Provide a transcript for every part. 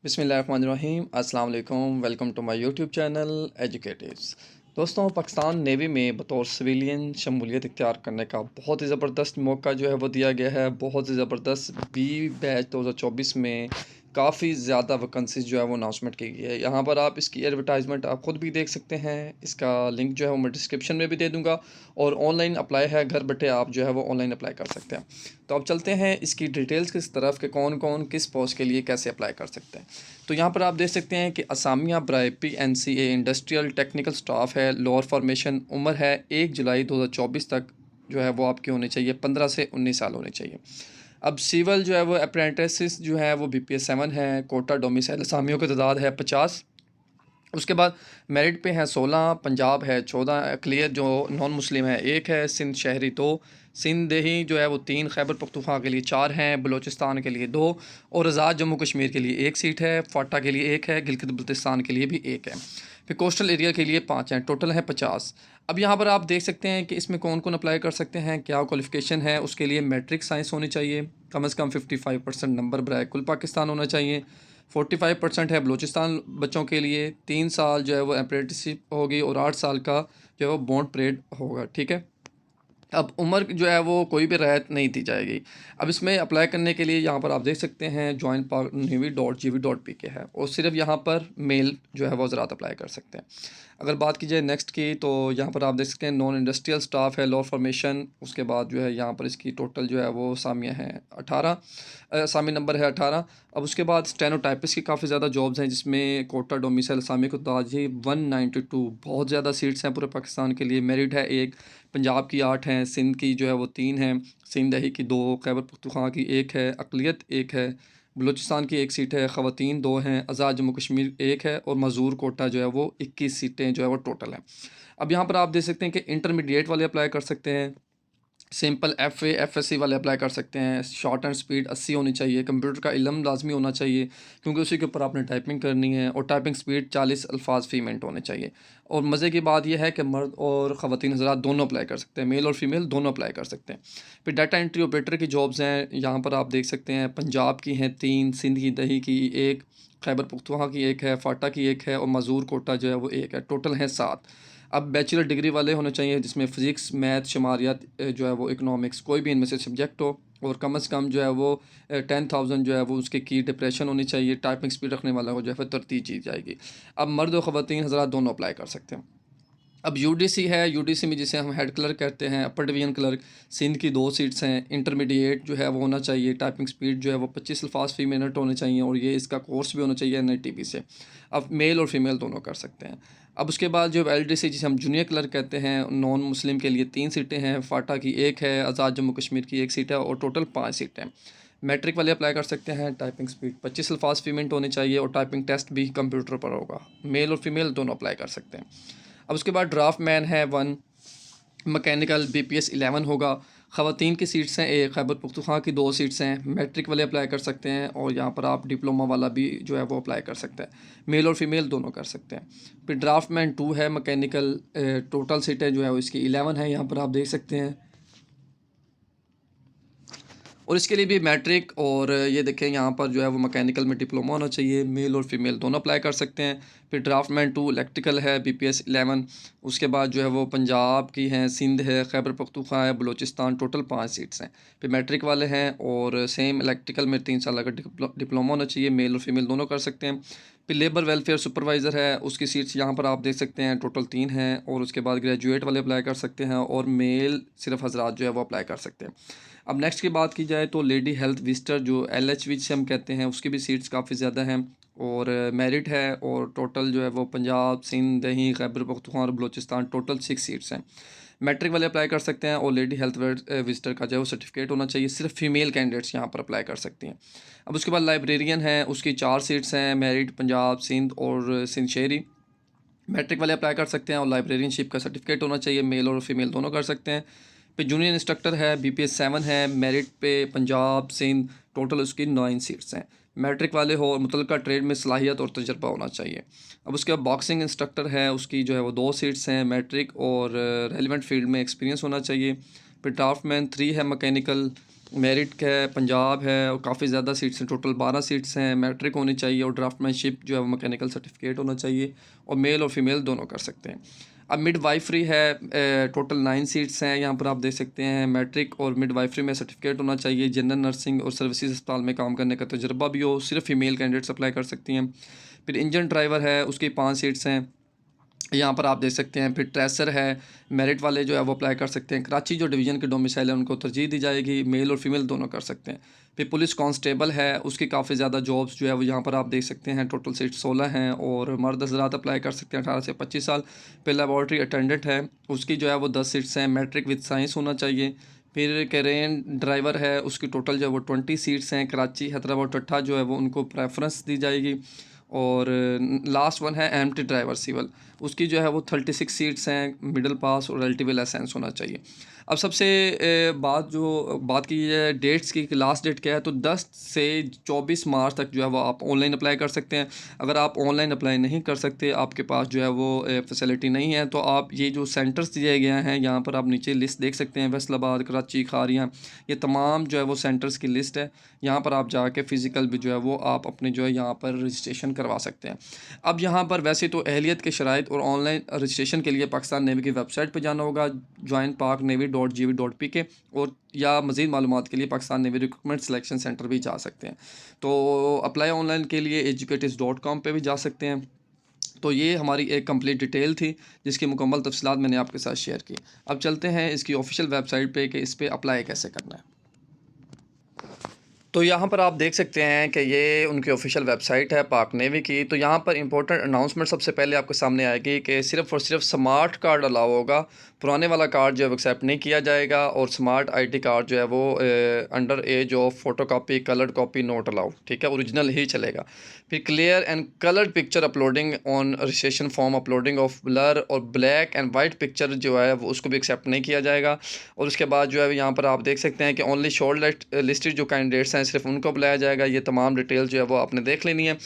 बिस्मिल्लाहिर्रहमानिर्रहीम अस्सलाम वालेकुम। Welcome to my YouTube channel Educatives. दोस्तों, पाकिस्तान नेवी में बतौर सिविलियन शमूलियत इख्तियार करने का बहुत ही ज़बरदस्त मौका जो है वो दिया गया है। बहुत ही ज़बरदस्त बी बैच 2024 में काफ़ी ज़्यादा वैकेंसीज जो है वो अनाउंसमेंट की गई है। यहाँ पर आप इसकी एडवर्टाइजमेंट आप ख़ुद भी देख सकते हैं। इसका लिंक जो है वो मैं डिस्क्रिप्शन में भी दे दूँगा और ऑनलाइन अप्लाई है, घर बैठे आप जो है वो ऑनलाइन अप्लाई कर सकते हैं। तो अब चलते हैं इसकी डिटेल्स किस तरफ के कौन कौन किस पोस्ट के लिए कैसे अप्लाई कर सकते हैं। तो यहाँ पर आप देख सकते हैं कि असामिया बराए PNCA इंडस्ट्रियल टेक्निकल स्टाफ है, लोअर फॉर्मेशन, उम्र है 1 जुलाई 2024 तक जो है वो आपकी होनी चाहिए, 15 से 19 साल होनी चाहिए। अब सिविल जो है वो अप्रेंटिस जो है वो BPS 7 है, कोटा डोमिसाइल असामियों की तादाद है 50। उसके बाद मेरिट पे हैं 16, पंजाब है 14, क्लियर जो नॉन मुस्लिम है 1 है, सिंध शहरी 2, सिंध देही जो है वो 3, खैबर पख्तूनख्वा के लिए 4 हैं, बलूचिस्तान के लिए 2 और आज़ाद जम्मू कश्मीर के लिए 1 सीट है, फाटा के लिए 1 है, गिलगित बल्तिस्तान के लिए भी 1 है, फिर कोस्टल एरिया के लिए 5 हैं, टोटल है 50। अब यहाँ पर आप देख सकते हैं कि इसमें कौन कौन अप्लाई कर सकते हैं, क्या क्वालिफ़िकेशन है। उसके लिए मैट्रिक साइंस होनी चाहिए, कम से कम 55% नंबर बराए कुल पाकिस्तान होना चाहिए, 45% है बलूचिस्तान बच्चों के लिए, 3 साल जो है वो अप्रेंटिसशिप होगी और 8 साल का जो है वो बॉन्ड परेड होगा। ठीक है। अब उम्र जो है वो कोई भी रियायत नहीं दी जाएगी। अब इसमें अप्लाई करने के लिए यहाँ पर आप देख सकते हैं join.navy.gv.pk है और सिर्फ यहाँ पर मेल जो है वो हज़रात अप्लाई कर सकते हैं। अगर बात की जाए नेक्स्ट की, तो यहाँ पर आप देख सकते हैं नॉन इंडस्ट्रियल स्टाफ है, लोअर फॉर्मेशन। उसके बाद जो है यहाँ पर इसकी टोटल जो है वो सामिया है 18, सामी नंबर है 18। अब उसके बाद स्टेनोटाइपिस्ट की काफ़ी ज़्यादा जॉब्स हैं, जिसमें कोटा डोमिसाइल सामी को ताजी 192 बहुत ज़्यादा सीट्स हैं पूरे पाकिस्तान के लिए। मेरिट है 1, पंजाब की 8 हैं, सिंध की जो है वो 3 हैं, सिंध दही की 2, खैबर पख्तूनख्वा की 1 है, अक़लियत 1 है, बलूचिस्तान की 1 सीट है, ख़वातीन 2 हैं, आज़ाद जम्मू कश्मीर 1 है और मज़ूर कोटा जो है वो 21 सीटें जो है वो टोटल हैं। अब यहाँ पर आप देख सकते हैं कि इंटरमीडिएट वाले अप्लाई कर सकते हैं, सिंपल FA FSC वाले अप्लाई कर सकते हैं, शॉर्ट एंड स्पीड 80 होनी चाहिए, कंप्यूटर का इल्म लाजमी होना चाहिए क्योंकि उसी के ऊपर आपने टाइपिंग करनी है, और टाइपिंग स्पीड 40 अल्फाज फ़ी मिनट होने चाहिए। और मज़े की बात यह है कि मर्द और ख़वातीन हज़रात दोनों अप्लाई कर सकते हैं, मेल और फीमेल दोनों अप्लाई कर सकते हैं। फिर डाटा एंट्री ऑपरेटर की जॉब्स हैं, यहाँ पर आप देख सकते हैं पंजाब की हैं 3, सिंध की दही की 1, खैबर पख्तूनख्वा की 1 है, फाटा की 1 है और मज़ूर कोटा जो है वो 1 है, टोटल हैं 7। अब बैचलर डिग्री वाले होने चाहिए जिसमें फ़िज़िक्स, मैथ, शुमारियात जो है वो इकोनॉमिक्स, कोई भी इनमें से सब्जेक्ट हो, और कम से कम जो है वो 10,000 जो है वो उसकी की डिप्रेशन होनी चाहिए। टाइपिंग स्पीड रखने वाला को जो है फिर तरतीब दी जाएगी। अब मर्द और ख़वातीन हज़रात दोनों अप्लाई कर सकते हैं। अब UDC है, UDC में जिसे हम हेड क्लर्क कहते हैं, अपर डिवीज़न क्लर्क, सिंध की 2 सीट्स हैं, इंटरमीडिएट जो है वो होना चाहिए, टाइपिंग स्पीड जो है वो 25 अल्फाज फ़ी मिनट होने चाहिए और ये इसका कोर्स भी होना चाहिए NITB से। अब मेल और फीमेल दोनों कर सकते हैं। अब उसके बाद जो LDC जिसे हम जूनियर क्लर्क कहते हैं, नॉन मुस्लिम के लिए 3 सीटें हैं, फाटा की 1 है, आज़ाद जम्मू कश्मीर की 1 सीट है और टोटल 5 सीटें हैं। मैट्रिक वाले अप्लाई कर सकते हैं, टाइपिंग स्पीड 25 अल्फाज फ़ी मिनट होनी चाहिए और टाइपिंग टेस्ट भी कंप्यूटर पर होगा। मेल और फीमेल दोनों अप्लाई कर सकते हैं। अब उसके बाद ड्राफ्ट मैन है 1, मैकेनिकल BPS 11 होगा, ख़वातीन की सीट्स हैं 1, खैबर पख्तूनख्वा की 2 सीट्स हैं, मैट्रिक वाले अप्लाई कर सकते हैं और यहाँ पर आप डिप्लोमा वाला भी जो है वो अप्लाई कर सकते हैं, मेल और फीमेल दोनों कर सकते हैं। फिर ड्राफ्ट मैन 2 है मैकेनिकल, टोटल सीटें जो है वो इसकी 11 है, यहाँ पर आप देख सकते हैं। और इसके लिए भी मैट्रिक और ये देखें यहाँ पर जो है वो मैकेनिकल में डिप्लोमा होना चाहिए, मेल और फीमेल दोनों अप्लाई कर सकते हैं। फिर ड्राफ्टमैन 2 इलेक्ट्रिकल है, BPS 11। उसके बाद जो है वो पंजाब की हैं, सिंध है, खैबर पख्तूनख्वा है, बलूचिस्तान, टोटल 5 सीट्स हैं। फिर मैट्रिक वाले हैं और सेम इलेक्ट्रिकल में 3 साल का डिप्लोमा होना चाहिए, मेल और फीमेल दोनों कर सकते हैं। फिर लेबर वेलफेयर सुपरवाइज़र है, उसकी सीट्स यहाँ पर आप देख सकते हैं, टोटल 3 हैं। और उसके बाद ग्रेजुएट वाले अप्लाई कर सकते हैं और मेल सिर्फ हज़रात जो है वो अप्लाई कर सकते हैं। अब नेक्स्ट की बात की जाए तो लेडी हेल्थ विजिटर जो LHV से हम कहते हैं, उसकी भी सीट्स काफ़ी ज़्यादा हैं और मेरिट है और टोटल जो है वो पंजाब, सिंध, दही, खैबर पख्तूनख्वा और बलूचिस्तान, टोटल 6 सीट्स हैं। मैट्रिक वाले अप्लाई कर सकते हैं और लेडी हेल्थ विजिटर का जो है वो सर्टिफिकेट होना चाहिए, सिर्फ फीमेल कैंडिडेट्स यहाँ पर अप्लाई कर सकती हैं। अब उसके बाद लाइब्रेरियन है, उसकी 4 सीट्स हैं, मेरिट पंजाब, सिंध और सिंध शहरी। मैट्रिक वाले अप्लाई कर सकते हैं और लाइब्रेरियनशिप का सर्टिफिकेट होना चाहिए, मेल और फीमेल दोनों कर सकते हैं। फिर जूनियर इंस्ट्रक्टर है, BPS 7 है, मेरिट पे पंजाब, सिंध, टोटल उसकी 9 सीट्स हैं। मैट्रिक वाले हो और मुतल्लिका ट्रेड में सलाहियत और तजर्बा होना चाहिए। अब उसके बाद बॉक्सिंग इंस्ट्रक्टर है, उसकी जो है वो 2 सीट्स हैं, मैट्रिक और रेलिवेंट फील्ड में एक्सपीरियंस होना चाहिए। फिर ड्राफ्टमैन 3 है मैकेनिकल, मेरिट है, पंजाब है और काफ़ी ज़्यादा सीट्स हैं, टोटल 12 सीट्स हैं। मैट्रिक होनी चाहिए और ड्राफ्टमैनशिप जो है वो मैकेनिकल सर्टिफिकेट होना चाहिए और मेल और फीमेल दोनों कर सकते हैं। अब मिडवाइफरी है, टोटल 9 सीट्स हैं। यहाँ पर आप देख सकते हैं मैट्रिक और मिडवाइफरी में सर्टिफिकेट होना चाहिए। जनरल नर्सिंग और सर्विसेज अस्पताल में काम करने का तजुर्बा भी हो, सिर्फ फीमेल कैंडिडेट्स अप्लाई कर सकती हैं। फिर इंजन ड्राइवर है, उसकी 5 सीट्स हैं, यहाँ पर आप देख सकते हैं। फिर ट्रेसर है, मेरिट वाले जो है वो अप्लाई कर सकते हैं। कराची जो डिवीज़न के डोमिसाइल है उनको तरजीह दी जाएगी, मेल और फीमेल दोनों कर सकते हैं। फिर पुलिस कांस्टेबल है, उसकी काफ़ी ज़्यादा जॉब्स जो है वो यहाँ पर आप देख सकते हैं। टोटल सीट 16 हैं और मर्द हज़रात अप्लाई कर सकते हैं 18 से 25 साल। फिर लेबॉर्ट्री अटेंडेंट है, उसकी जो है वो 10 सीट्स हैं। मैट्रिक विद साइंस होना चाहिए। फिर क्रेन ड्राइवर है, उसकी टोटल जो है वो 20 सीट्स हैं। कराची, हैदराबाद, ठट्ठा जो है वो उनको प्रेफरेंस दी जाएगी। और लास्ट वन है एमटी ड्राइवर सिविल, उसकी जो है वो 36 सीट्स हैं। मिडिल पास और रिलेटिव लाइसेंस होना चाहिए। अब सबसे बात की जाए डेट्स की, लास्ट डेट क्या है, तो 10 से 24 मार्च तक जो है वो आप ऑनलाइन अप्लाई कर सकते हैं। अगर आप ऑनलाइन अप्लाई नहीं कर सकते, आपके पास जो है वो फैसिलिटी नहीं है, तो आप ये जो सेंटर्स दिए गए हैं यहाँ पर आप नीचे लिस्ट देख सकते हैं। फैसलाबाद, कराची, खारियाँ, ये तमाम जो है वो सेंटर्स की लिस्ट है। यहाँ पर आप जाके फ़िज़िकल भी जो है वो आप अपने जो है यहाँ पर रजिस्ट्रेशन करवा सकते हैं। अब यहाँ पर वैसे तो अहलियत के शराइत और ऑनलाइन रजिस्ट्रेशन के लिए पाकिस्तान नेवी की वेबसाइट पर जाना होगा, joinparknavy.gv.pk, और या मज़ीद मालूमात के लिए Pakistan navy recruitment selection centre भी जा सकते हैं। तो अप्लाई ऑनलाइन के लिए educatives.com पे भी जा सकते हैं। तो ये हमारी एक कंप्लीट डिटेल थी जिसकी मुकम्मल तफसीलात मैंने आपके साथ शेयर की। अब चलते हैं इसकी ऑफिशियल वेबसाइट पे कि इस पे अप्लाई कैसे करना है। तो यहाँ पर आप देख सकते हैं कि ये उनकी ऑफिशियल वेबसाइट है पाक नेवी की। तो यहाँ पर इंपॉर्टेंट अनाउंसमेंट सबसे पहले आपके सामने आएगी कि सिर्फ़ और सिर्फ स्मार्ट कार्ड अलाउ होगा, पुराने वाला कार्ड जो है एक्सेप्ट नहीं किया जाएगा। और स्मार्ट आईडी कार्ड जो है वो under as of photocopy, coloured copy note allow, ठीक है, ओरिजिनल ही चलेगा। फिर clear and coloured picture uploading on registration form, uploading of blur और ब्लैक एंड वाइट पिक्चर जो है वो उसको भी एक्सेप्ट नहीं किया जाएगा। और उसके बाद जो है यहाँ पर आप देख सकते हैं कि ओनली शॉर्ट लिस्टेड जो कैंडिडेट्स हैं सिर्फ उनको बुलाया जाएगा। ये तमाम डिटेल जो है वो आपने देख लेनी है।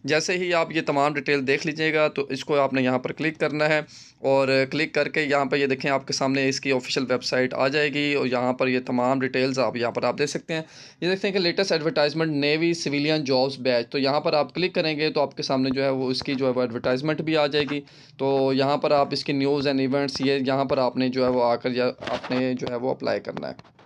जैसे ही आप ये तमाम डिटेल देख लीजिएगा तो इसको आपने यहाँ पर क्लिक करना है, और क्लिक करके यहाँ पर ये देखें आपके सामने इसकी ऑफिशियल वेबसाइट आ जाएगी। और यहाँ पर ये तमाम डिटेल्स आप यहाँ पर आप देख सकते हैं। ये देखते हैं कि latest advertisement navy civilian jobs batch, तो यहाँ पर आप क्लिक करेंगे तो आपके सामने जो है वो इसकी जो है वो एडवर्टाइजमेंट भी आ जाएगी। तो यहाँ पर आप इसकी न्यूज़ एंड इवेंट्स, ये यहाँ पर आपने जो है वो आकर या आपने जो है वो अप्लाई करना है।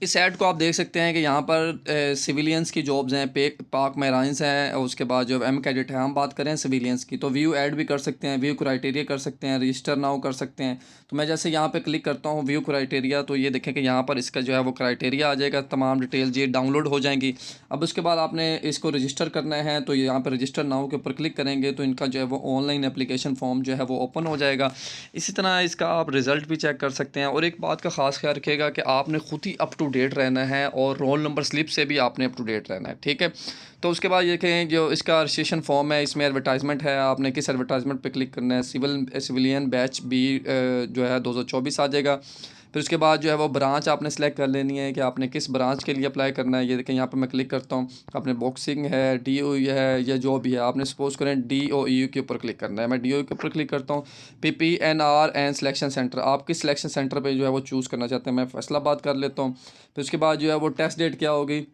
इस ऐड को आप देख सकते हैं कि यहाँ पर सिविलियंस की जॉब्स हैं, पाक मैराइंस हैं, और उसके बाद जो एम कैडेट है। हम बात करें सिविलियंस की, तो व्यू ऐड भी कर सकते हैं, व्यू क्राइटेरिया कर सकते हैं, रजिस्टर नाउ कर सकते हैं। तो मैं जैसे यहाँ पे क्लिक करता हूँ व्यू क्राइटेरिया, तो ये देखें कि यहाँ पर इसका जो है वो क्राइटेरिया आ जाएगा, तमाम डिटेल्स ये डाउनलोड हो जाएंगी। अब उसके बाद आपने इसको रजिस्टर करना है, तो यहाँ पर रजिस्टर नाउ के ऊपर क्लिक करेंगे तो इनका जो है वो ऑनलाइन एप्लीकेशन फॉर्म जो है वो ओपन हो जाएगा। इसी तरह इसका आप रिज़ल्ट भी चेक कर सकते हैं। और एक बात का ख़ास ख्याल रखिएगा कि आपने ख़ुद ही अप टू डेट रहना है और रोल नंबर स्लिप से भी आपने अप टू डेट रहना है, ठीक है। तो उसके बाद ये कहें जो इसका रजिस्ट्रेशन फॉर्म है, इसमें एडवर्टाइजमेंट है, आपने किस एडवर्टाइजमेंट पे क्लिक करना है। सिविलियन बैच बी जो है 2024 आ जाएगा। फिर उसके बाद जो है वो ब्रांच आपने सेलेक्ट कर लेनी है कि आपने किस ब्रांच के लिए अप्लाई करना है। ये देखें यहाँ पे मैं क्लिक करता हूँ, आपने बॉक्सिंग है, DOE है, या जो भी है, आपने सपोज करें DOE के ऊपर क्लिक करना है। मैं DOE के ऊपर क्लिक करता हूँ। PPNR एंड सिलेक्शन सेंटर, आप किस सिलेक्शन सेंटर पे जो है वो चूज़ करना चाहते हैं। मैं फैसलाबाद कर लेता हूँ। फिर उसके बाद जो है वो टेस्ट डेट क्या होगी,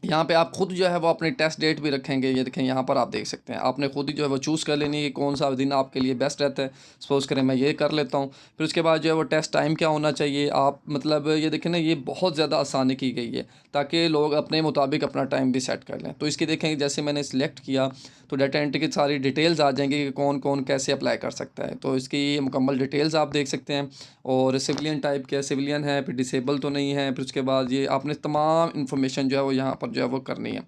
यहाँ पे आप खुद जो है वो अपनी टेस्ट डेट भी रखेंगे। ये देखें यहाँ पर आप देख सकते हैं, आपने खुद ही जो है वो चूज़ कर लेनी है कि कौन सा दिन आपके लिए बेस्ट रहता है। सपोज़ करें मैं ये कर लेता हूँ। फिर उसके बाद जो है वो टेस्ट टाइम क्या होना चाहिए, आप मतलब ये देखें ना, ये बहुत ज़्यादा आसानी की गई है ताकि लोग अपने मुताबिक अपना टाइम भी सेट कर लें। तो इसकी देखें जैसे मैंने सिलेक्ट किया तो डाटा एंट्री की सारी डिटेल्स आ जाएंगी कि कौन कौन कैसे अप्लाई कर सकता है। तो इसकी मुकम्मल डिटेल्स आप देख सकते हैं। और सिविलियन टाइप क्या, सिविलियन है, फिर डिसेबल तो नहीं है। फिर उसके बाद ये आपने तमाम इन्फॉर्मेशन जो है वो यहाँ पर जो है वो करनी है।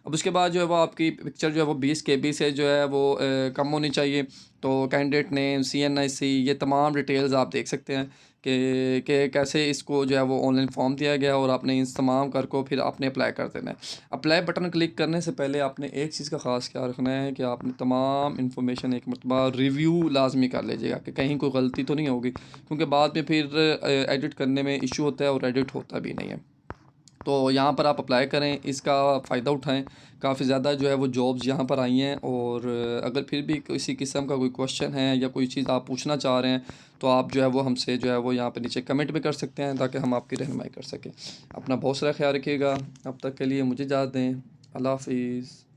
अब उसके बाद जो है वो आपकी पिक्चर जो है वो 20 KB से जो है वो कम होनी चाहिए। तो कैंडिडेट नेम, CNIC, ये तमाम डिटेल्स आप देख सकते हैं कि कैसे इसको जो है वो ऑनलाइन फॉर्म दिया गया और आपने इस तमाम कर को फिर आपने अप्लाई कर देना है। अप्लाई बटन क्लिक करने से पहले आपने एक चीज़ का ख़ास ख्याल रखना है कि आपने तमाम इन्फॉर्मेशन एक मरतबा रिव्यू लाजमी कर लीजिएगा कि कहीं कोई गलती तो नहीं होगी, क्योंकि बाद में फिर एडिट करने में इशू होता है और एडिट होता भी नहीं है। तो यहाँ पर आप अप्लाई करें, इसका फ़ायदा उठाएं। काफ़ी ज़्यादा जो है वो जॉब्स यहाँ पर आई हैं। और अगर फिर भी किसी किस्म का कोई क्वेश्चन है या कोई चीज़ आप पूछना चाह रहे हैं तो आप जो है वो हमसे जो है वो यहाँ पे नीचे कमेंट भी कर सकते हैं, ताकि हम आपकी रहनुमाई कर सकें। अपना बहुत सारा ख्याल रखिएगा। अब तक के लिए मुझे इजाज़त दें। अल्लाह हाफ़िज़।